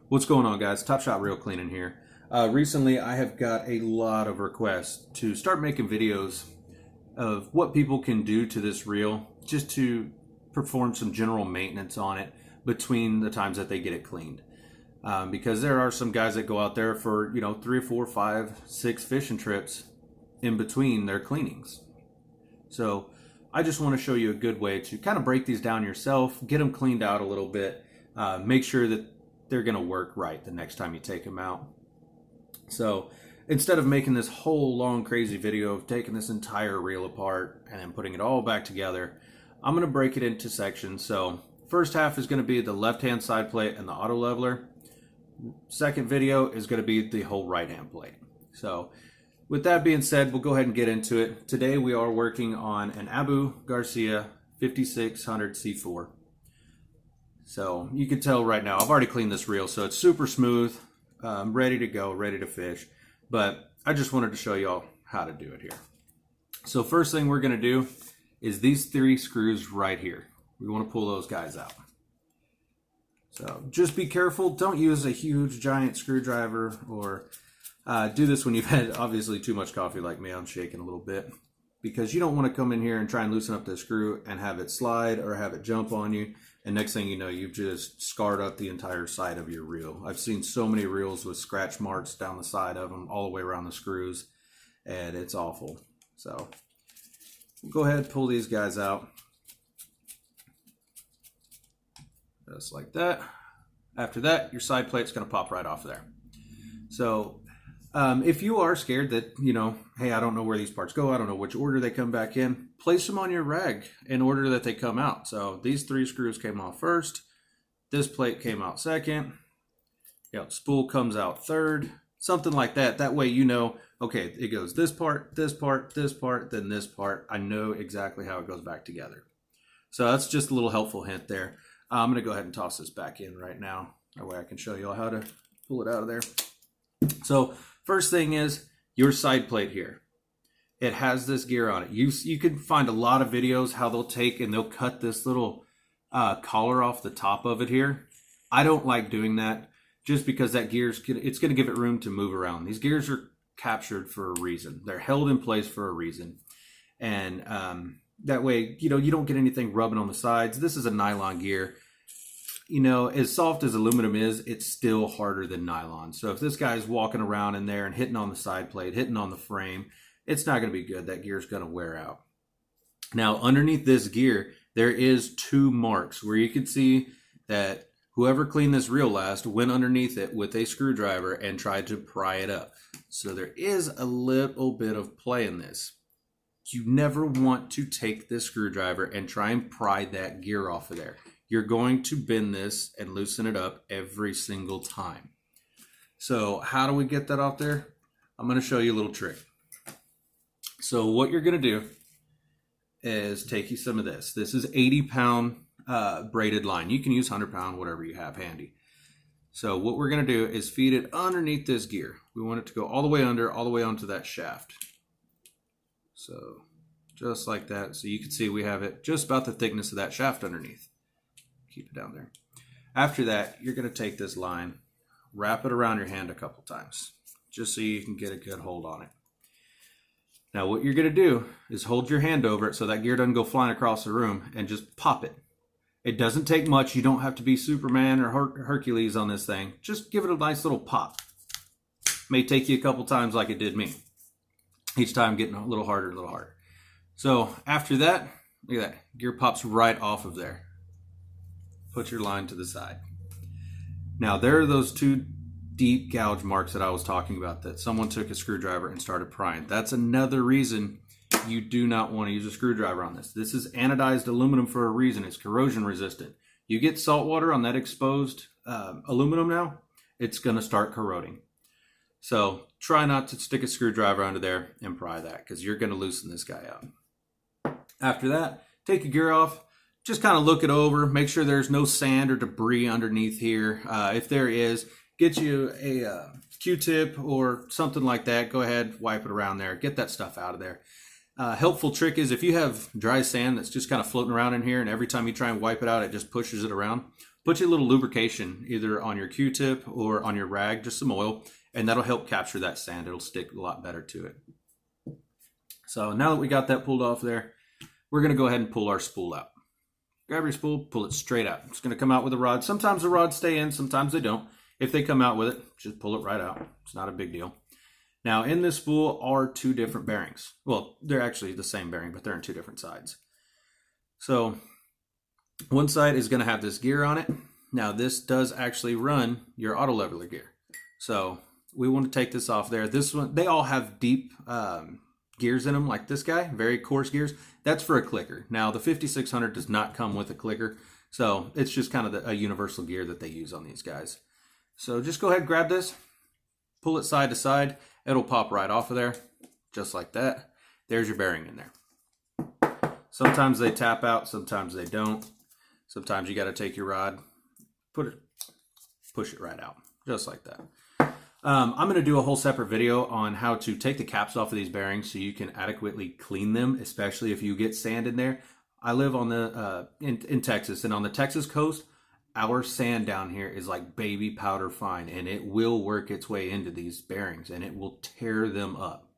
What's going on, guys? Top Shot Reel Cleaning here. Recently, I have got a lot of requests to start making videos of what people can do to this reel just to perform some general maintenance on it between the times that they get it cleaned. Because there are some guys that go out there for, 3, 4, 5, 6 fishing trips in between their cleanings. So I just want to show you a good way to kind of break these down yourself, get them cleaned out a little bit, make sure that they're going to work right the next time you take them out. So instead of making this whole long crazy video of taking this entire reel apart and then putting it all back together, I'm going to break it into sections. So first half is going to be the left hand side plate and the auto leveler. Second video is going to be the whole right hand plate. So with that being said, we'll go ahead and get into it. Today we are working on an Garcia 5600 C4. So you can tell right now, I've already cleaned this reel, so it's super smooth, ready to go, ready to fish. But I just wanted to show y'all how to do it here. So first thing we're going to do is these 3 screws right here. We want to pull those guys out. So just be careful. Don't use a huge giant screwdriver, or do this when you've had obviously too much coffee like me. I'm shaking a little bit because you don't want to come in here and try and loosen up the screw and have it slide or have it jump on you. And next thing you know, you've just scarred up the entire side of your reel. I've seen so many reels with scratch marks down the side of them, all the way around the screws, and it's awful. So go ahead and pull these guys out. Just like that. After that, your side plate's going to pop right off there. So if you are scared that, hey, I don't know where these parts go, I don't know which order they come back in, place them on your rag in order that they come out. So these 3 screws came off first. This plate came out second. Spool comes out third. Something like that. That way okay, it goes this part, this part, this part, then this part. I know exactly how it goes back together. So that's just a little helpful hint there. I'm going to go ahead and toss this back in right now. That way I can show you all how to pull it out of there. So first thing is your side plate here. It has this gear on it. You can find a lot of videos how they'll take and they'll cut this little collar off the top of it here. I don't like doing that just because that it's going to give it room to move around. These gears are captured for a reason. They're held in place for a reason. And that way, you don't get anything rubbing on the sides. This is a nylon gear. As soft as aluminum is, it's still harder than nylon. So if this guy's walking around in there and hitting on the side plate, hitting on the frame, it's not going to be good. That gear's going to wear out. Now, underneath this gear, there is 2 marks where you can see that whoever cleaned this reel last went underneath it with a screwdriver and tried to pry it up. So there is a little bit of play in this. You never want to take this screwdriver and try and pry that gear off of there. You're going to bend this and loosen it up every single time. So how do we get that off there? I'm going to show you a little trick. So what you're going to do is take you some of this. This is 80-pound braided line. You can use 100-pound, whatever you have handy. So what we're going to do is feed it underneath this gear. We want it to go all the way under, all the way onto that shaft. So just like that. So you can see we have it just about the thickness of that shaft underneath. Keep it down there. After that, you're going to take this line, wrap it around your hand a couple times, just so you can get a good hold on it. Now what you're going to do is hold your hand over it so that gear doesn't go flying across the room, and just pop it. It doesn't take much. You don't have to be Superman or Hercules on this thing. Just give it a nice little pop. May take you a couple times like it did me. Each time getting a little harder, a little harder. So after that, look at that. Gear pops right off of there. Put your line to the side. Now there are those 2 deep gouge marks that I was talking about that someone took a screwdriver and started prying. That's another reason you do not want to use a screwdriver on this. This is anodized aluminum for a reason. It's corrosion resistant. You get salt water on that exposed aluminum now, it's going to start corroding. So try not to stick a screwdriver under there and pry that, because you're going to loosen this guy out. After that, take your gear off. Just kind of look it over. Make sure there's no sand or debris underneath here. If there is, get you a Q-tip or something like that. Go ahead, wipe it around there. Get that stuff out of there. Helpful trick is if you have dry sand that's just kind of floating around in here, and every time you try and wipe it out, it just pushes it around. put your little lubrication either on your Q-tip or on your rag, just some oil, and that'll help capture that sand. It'll stick a lot better to it. So now that we got that pulled off there, we're going to go ahead and pull our spool out. Grab your spool, pull it straight out. It's going to come out with a rod. Sometimes the rods stay in, sometimes they don't. If they come out with it, just pull it right out. It's not a big deal. Now in this spool are two different bearings. Well, they're actually the same bearing, but they're in two different sides. So one side is going to have this gear on it. Now this does actually run your auto leveler gear. So we want to take this off there. This one, they all have deep gears in them, like this guy, very coarse gears. That's for a clicker. Now the 5600 does not come with a clicker, so it's just kind of a universal gear that they use on these guys. So just go ahead and grab this, pull it side to side. It'll pop right off of there, just like that. There's your bearing in there. Sometimes they tap out, sometimes they don't. Sometimes you got to take your rod, push it right out, just like that. I'm going to do a whole separate video on how to take the caps off of these bearings so you can adequately clean them, especially if you get sand in there. I live on the in Texas, and on the Texas coast, our sand down here is like baby powder fine, and it will work its way into these bearings and it will tear them up.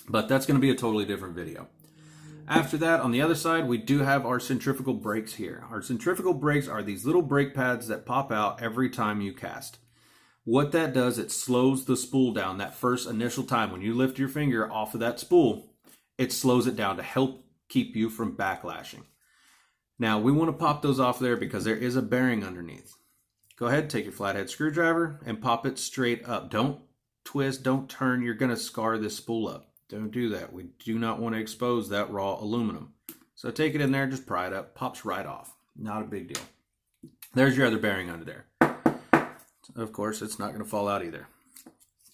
But that's going to be a totally different video. After that, on the other side, we do have our centrifugal brakes here. Our centrifugal brakes are these little brake pads that pop out every time you cast. What that does, it slows the spool down that first initial time. When you lift your finger off of that spool, it slows it down to help keep you from backlashing. Now, we want to pop those off there because there is a bearing underneath. Go ahead, take your flathead screwdriver and pop it straight up. Don't twist, don't turn. You're going to scar this spool up. Don't do that. We do not want to expose that raw aluminum. So take it in there, just pry it up, pops right off. Not a big deal. There's your other bearing under there. Of course, it's not going to fall out either.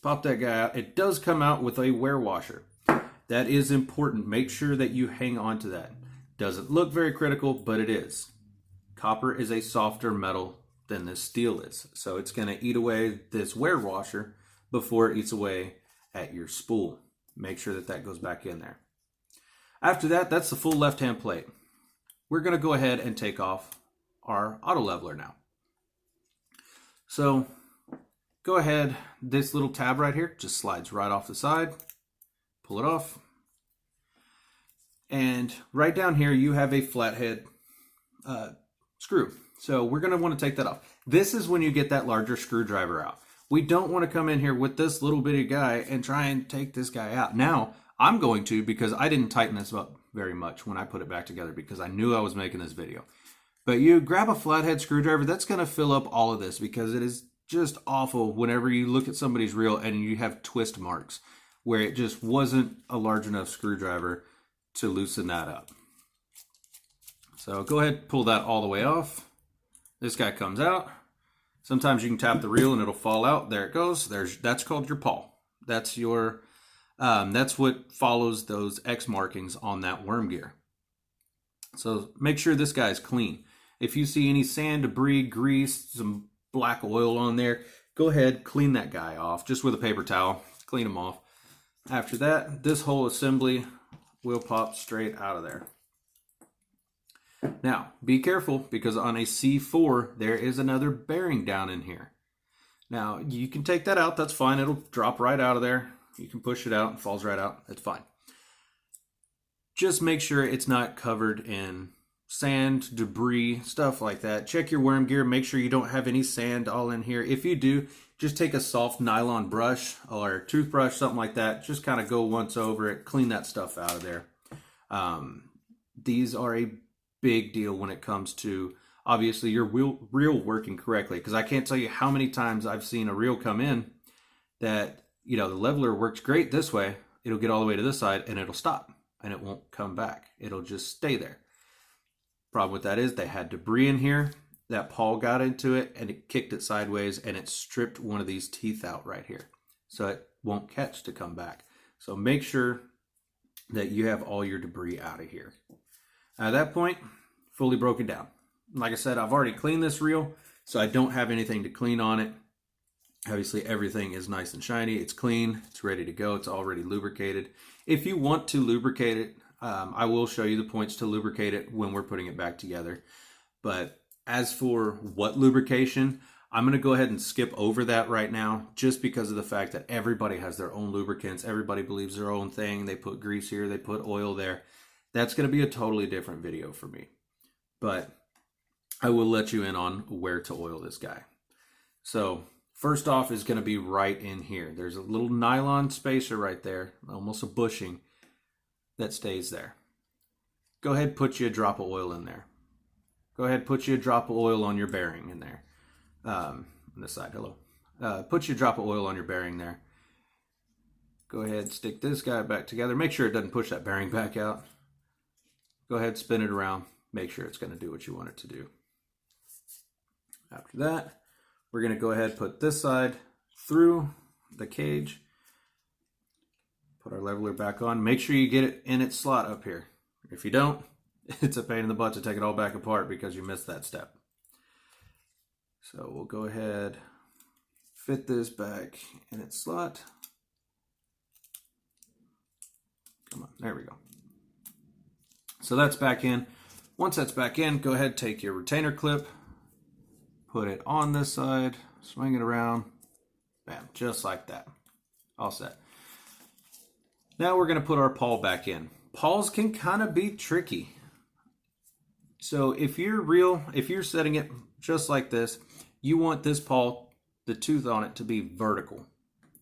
Pop that guy out. It does come out with a wear washer. That is important. Make sure that you hang on to that. Doesn't look very critical, but it is. Copper is a softer metal than this steel is. So it's going to eat away this wear washer before it eats away at your spool. Make sure that that goes back in there. After that, that's the full left-hand plate. We're going to go ahead and take off our auto leveler now. So go ahead, this little tab right here just slides right off the side. Pull it off. And right down here, you have a flathead screw. So we're going to want to take that off. This is when you get that larger screwdriver out. We don't want to come in here with this little bitty guy and try and take this guy out. Now, I'm going to, because I didn't tighten this up very much when I put it back together because I knew I was making this video. But you grab a flathead screwdriver, that's going to fill up all of this because it is just awful whenever you look at somebody's reel and you have twist marks where it just wasn't a large enough screwdriver to loosen that up. So go ahead, pull that all the way off. This guy comes out. Sometimes you can tap the reel and it'll fall out. There it goes. That's called your pawl. That's your that's what follows those X markings on that worm gear. So make sure this guy's clean. If you see any sand, debris, grease, some black oil on there, go ahead, clean that guy off just with a paper towel. Clean them off. After that, this whole assembly will pop straight out of there. Now, be careful because on a C4, there is another bearing down in here. Now, you can take that out. That's fine. It'll drop right out of there. You can push it out. It falls right out. It's fine. Just make sure it's not covered in sand, debris, stuff like that. Check your worm gear. Make sure you don't have any sand all in here. If you do, just take a soft nylon brush or toothbrush, something like that. Just kind of go once over it. Clean that stuff out of there. These are a big deal when it comes to, obviously, your reel working correctly. Because I can't tell you how many times I've seen a reel come in that, you know, the leveler works great this way. It'll get all the way to this side and it'll stop. And it won't come back. It'll just stay there. Problem with that is they had debris in here. That pawl got into it and it kicked it sideways and it stripped one of these teeth out right here. So it won't catch to come back. So make sure that you have all your debris out of here. At that point, fully broken down. Like I said, I've already cleaned this reel, so I don't have anything to clean on it. Obviously, everything is nice and shiny. It's clean. It's ready to go. It's already lubricated. If you want to lubricate it, I will show you the points to lubricate it when we're putting it back together. But As for what lubrication, I'm going to go ahead and skip over that right now just because of the fact that everybody has their own lubricants. Everybody believes their own thing. They put grease here, they put oil there. That's going to be a totally different video for me. But I will let you in on where to oil this guy. So first off is going to be right in here. There's a little nylon spacer right there, almost a bushing that stays there. Go ahead, put you a drop of oil in there. Go ahead, put you a drop of oil on your bearing in there. On this side, hello. Put you a drop of oil on your bearing there. Go ahead, stick this guy back together. Make sure it doesn't push that bearing back out. Go ahead, spin it around. Make sure it's going to do what you want it to do. After that, we're going to go ahead and put this side through the cage. Put our leveler back on. Make sure you get it in its slot up here. If you don't, it's a pain in the butt to take it all back apart because you missed that step. So we'll go ahead, fit this back in its slot. Come on, there we go. So that's back in. Once that's back in, go ahead, take your retainer clip, put it on this side, swing it around, bam, just like that. All set. Now we're going to put our pawl back in. Pawls can kind of be tricky. So if you're setting it just like this, you want this pawl, the tooth on it, to be vertical.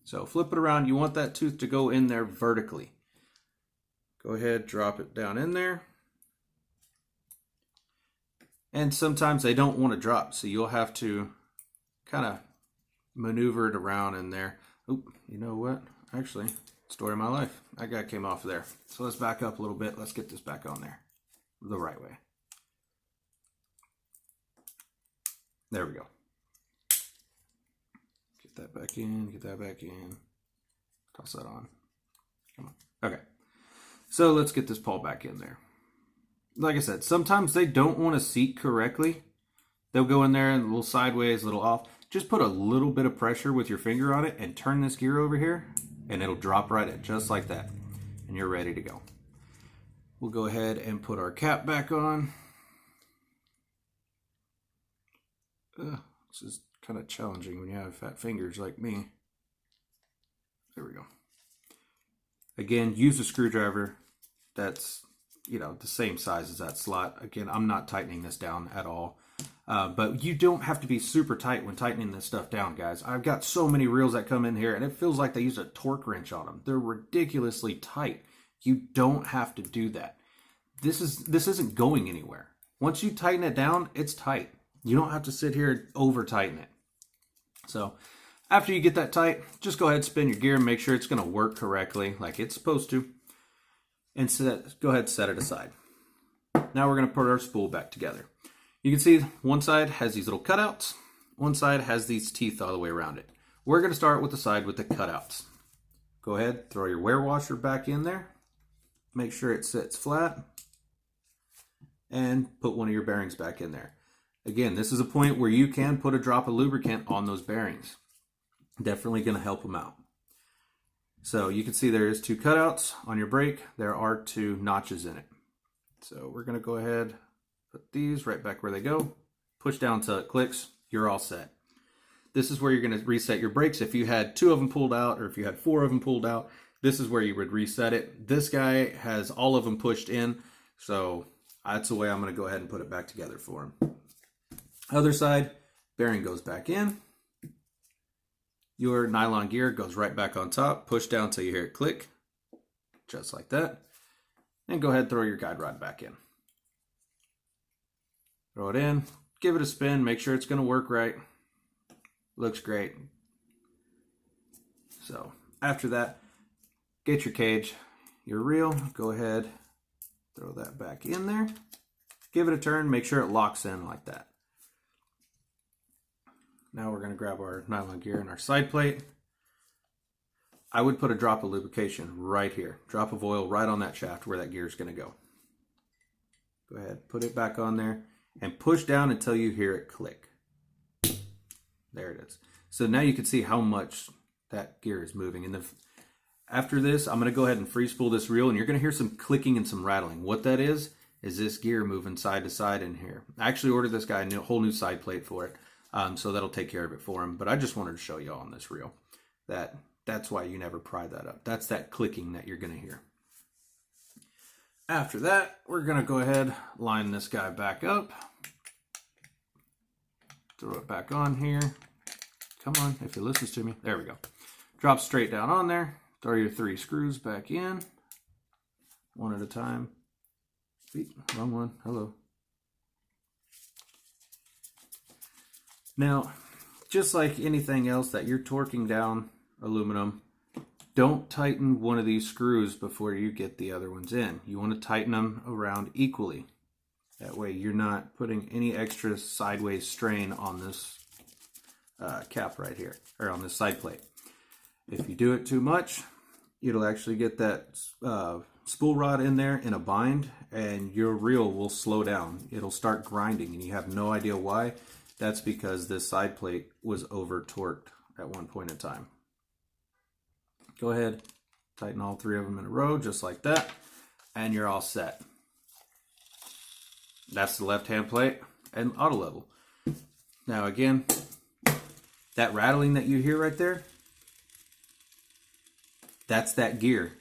So flip it around. You want that tooth to go in there vertically. Go ahead, drop it down in there. And sometimes they don't want to drop, so you'll have to kind of maneuver it around in there. Oop, you know what? Actually, story of my life. That guy came off of there. So let's back up a little bit. Let's get this back on there the right way. There we go. Get that back in, get that back in. Toss that on. Come on. Okay. So let's get this pawl back in there. Like I said, sometimes they don't want to seat correctly. They'll go in there and a little sideways, a little off. Just put a little bit of pressure with your finger on it and turn this gear over here and it'll drop right in just like that. And you're ready to go. We'll go ahead and put our cap back on. This is kind of challenging when you have fat fingers like me. There we go. Again, use a screwdriver that's, you know, the same size as that slot. Again, I'm not tightening this down at all. But you don't have to be super tight when tightening this stuff down, guys. I've got so many reels that come in here and it feels like they use a torque wrench on them. They're ridiculously tight. You don't have to do that. This isn't going anywhere. Once you tighten it down, it's tight. You don't have to sit here and over tighten it. So after you get that tight, just go ahead and spin your gear and make sure it's going to work correctly like it's supposed to. And go ahead and set it aside. Now we're going to put our spool back together. You can see one side has these little cutouts. One side has these teeth all the way around it. We're going to start with the side with the cutouts. Go ahead, throw your wear washer back in there. Make sure it sits flat. And put one of your bearings back in there. Again, this is a point where you can put a drop of lubricant on those bearings. Definitely going to help them out. So you can see there is 2 cutouts on your brake. There are 2 notches in it. So we're going to go ahead, put these right back where they go. Push down until it clicks. You're all set. This is where you're going to reset your brakes. If you had 2 of them pulled out or if you had 4 of them pulled out, this is where you would reset it. This guy has all of them pushed in. So that's the way I'm going to go ahead and put it back together for him. Other side, bearing goes back in. Your nylon gear goes right back on top. Push down until you hear it click. Just like that. And go ahead and throw your guide rod back in. Throw it in. Give it a spin. Make sure it's going to work right. Looks great. So after that, get your cage, your reel. Go ahead. Throw that back in there. Give it a turn. Make sure it locks in like that. Now we're going to grab our nylon gear and our side plate. I would put a drop of lubrication right here. Drop of oil right on that shaft where that gear is going to go. Go ahead, put it back on there and push down until you hear it click. There it is. So now you can see how much that gear is moving. And after this, I'm going to go ahead and free spool this reel and you're going to hear some clicking and some rattling. What that is is this gear moving side to side in here. I actually ordered this guy a whole new side plate for it, so that'll take care of it for him. But I just wanted to show you on this reel that's why you never pry that up. That's that clicking that you're going to hear. After that, we're going to go ahead, line this guy back up. Throw it back on here. Come on, if it listens to me. There we go. Drop straight down on there. Throw your 3 screws back in. One at a time. Wrong one. Hello. Now, just like anything else that you're torquing down aluminum, don't tighten one of these screws before you get the other ones in. You want to tighten them around equally. That way you're not putting any extra sideways strain on this cap right here, or on this side plate. If you do it too much, it'll actually get that spool rod in there in a bind, and your reel will slow down. It'll start grinding, and you have no idea why. That's because this side plate was over torqued at one point in time. Go ahead, tighten all 3 of them in a row, just like that, and you're all set. That's the left-hand plate and auto level. Now again, that rattling that you hear right there, that's that gear.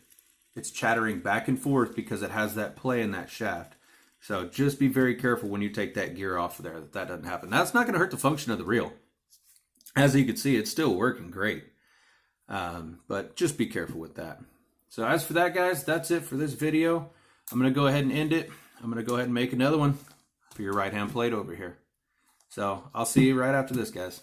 It's chattering back and forth because it has that play in that shaft. So just be very careful when you take that gear off of there that doesn't happen. That's not going to hurt the function of the reel. As you can see, it's still working great. But just be careful with that. So as for that, guys, that's it for this video. I'm going to go ahead and end it. I'm going to go ahead and make another one for your right-hand plate over here. So I'll see you right after this, guys.